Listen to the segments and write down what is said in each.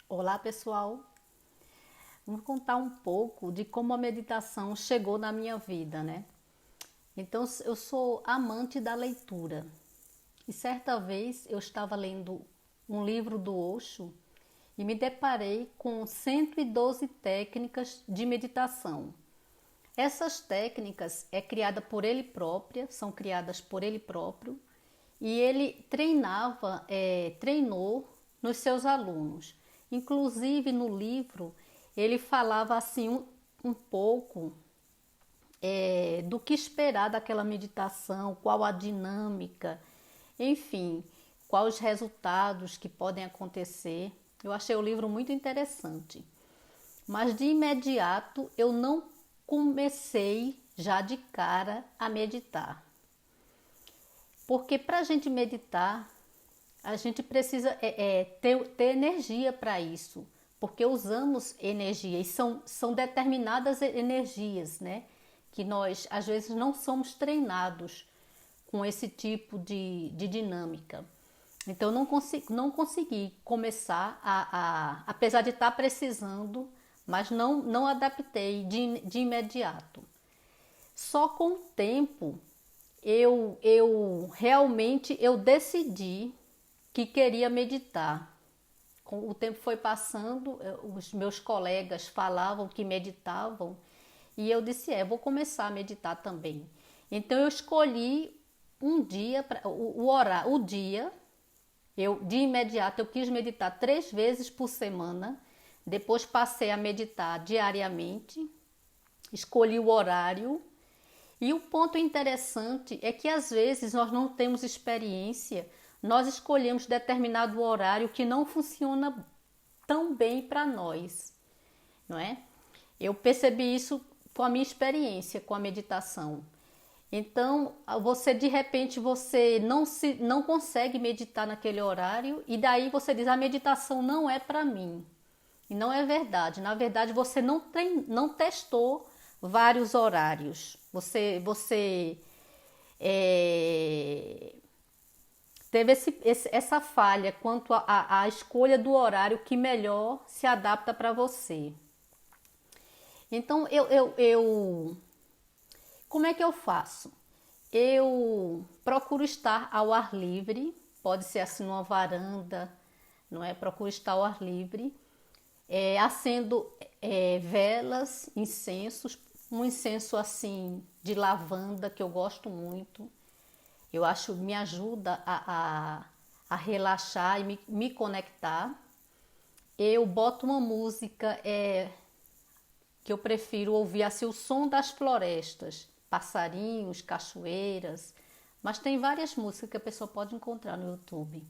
Olá, pessoal. Vou contar um pouco de como a meditação chegou na minha vida, né? Então, eu sou amante da leitura. E certa vez eu estava lendo um livro do Osho e me deparei com 112 técnicas de meditação. Essas técnicas são criadas por ele próprio, e ele treinou nos seus alunos. Inclusive no livro ele falava assim um pouco do que esperar daquela meditação, qual a dinâmica, enfim, quais os resultados que podem acontecer. Eu achei o livro muito interessante. Mas de imediato eu não comecei já de cara a meditar. Porque para a gente meditar, a gente precisa ter energia para isso. Porque usamos energia e são determinadas energias, né? Que nós às vezes não somos treinados com esse tipo de dinâmica. Então não consegui começar apesar de estar precisando, mas não adaptei de imediato. Só com o tempo eu realmente eu decidi que queria meditar. Com o tempo foi passando, os meus colegas falavam que meditavam e eu disse, vou começar a meditar também. Então eu escolhi um dia, o dia. De imediato eu quis meditar 3 vezes por semana, depois passei a meditar diariamente, escolhi o horário. E o ponto interessante é que às vezes nós não temos experiência, nós escolhemos determinado horário que não funciona tão bem para nós, não é? Eu percebi isso com a minha experiência com a meditação. Então, você de repente você não consegue meditar naquele horário e daí você diz a meditação não é para mim. E não é verdade. Na verdade, você não testou vários horários. Você teve essa falha quanto à escolha do horário que melhor se adapta para você. Então, como é que eu faço? Eu procuro estar ao ar livre, pode ser assim numa varanda, não é? Procuro estar ao ar livre, acendo velas, incensos, um incenso assim de lavanda que eu gosto muito. Eu acho me ajuda a relaxar e me conectar. Eu boto uma música que eu prefiro ouvir assim, o som das florestas, passarinhos, cachoeiras, mas tem várias músicas que a pessoa pode encontrar no YouTube.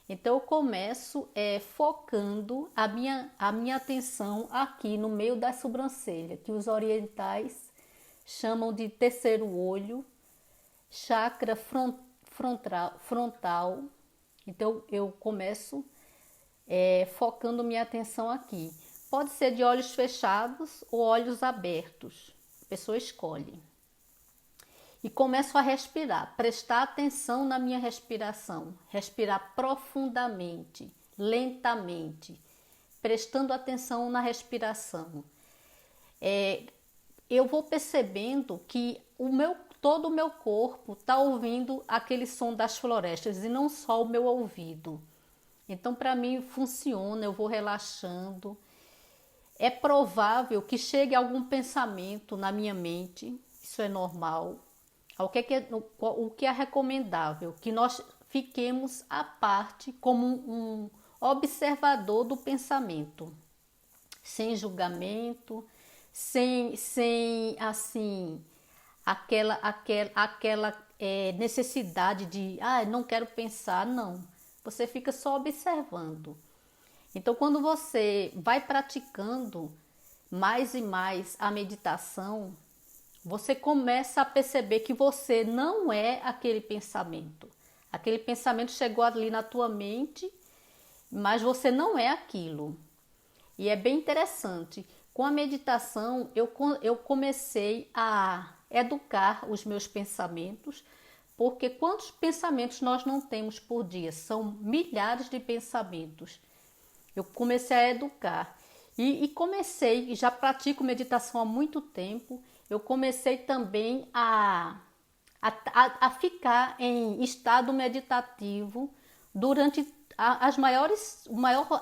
Então eu começo focando a minha atenção aqui no meio da sobrancelha, que os orientais chamam de terceiro olho, chakra frontal. Então eu começo focando minha atenção aqui. Pode ser de olhos fechados ou olhos abertos. A pessoa escolhe. E começo a respirar, prestar atenção na minha respiração. Respirar profundamente, lentamente, prestando atenção na respiração. Eu vou percebendo que todo o meu corpo está ouvindo aquele som das florestas e não só o meu ouvido. Então, para mim, funciona, eu vou relaxando. É provável que chegue algum pensamento na minha mente, isso é normal. O que é recomendável? Que nós fiquemos à parte como um observador do pensamento, sem julgamento, sem assim, aquela necessidade de, não quero pensar, não. Você fica só observando. Então, quando você vai praticando mais e mais a meditação, você começa a perceber que você não é aquele pensamento. Aquele pensamento chegou ali na tua mente, mas você não é aquilo. E é bem interessante. Com a meditação, eu comecei a educar os meus pensamentos, porque quantos pensamentos nós não temos por dia? São milhares de pensamentos. Eu comecei a educar. E comecei, já pratico meditação há muito tempo, eu comecei também a ficar em estado meditativo durante a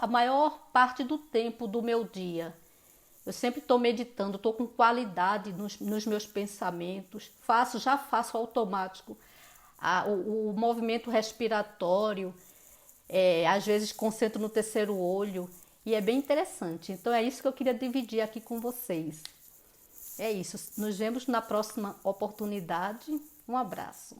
maior parte do tempo do meu dia. Eu sempre estou meditando, estou com qualidade nos meus pensamentos, já faço automático o movimento respiratório, às vezes concentro no terceiro olho e é bem interessante. Então é isso que eu queria dividir aqui com vocês. É isso, nos vemos na próxima oportunidade. Um abraço.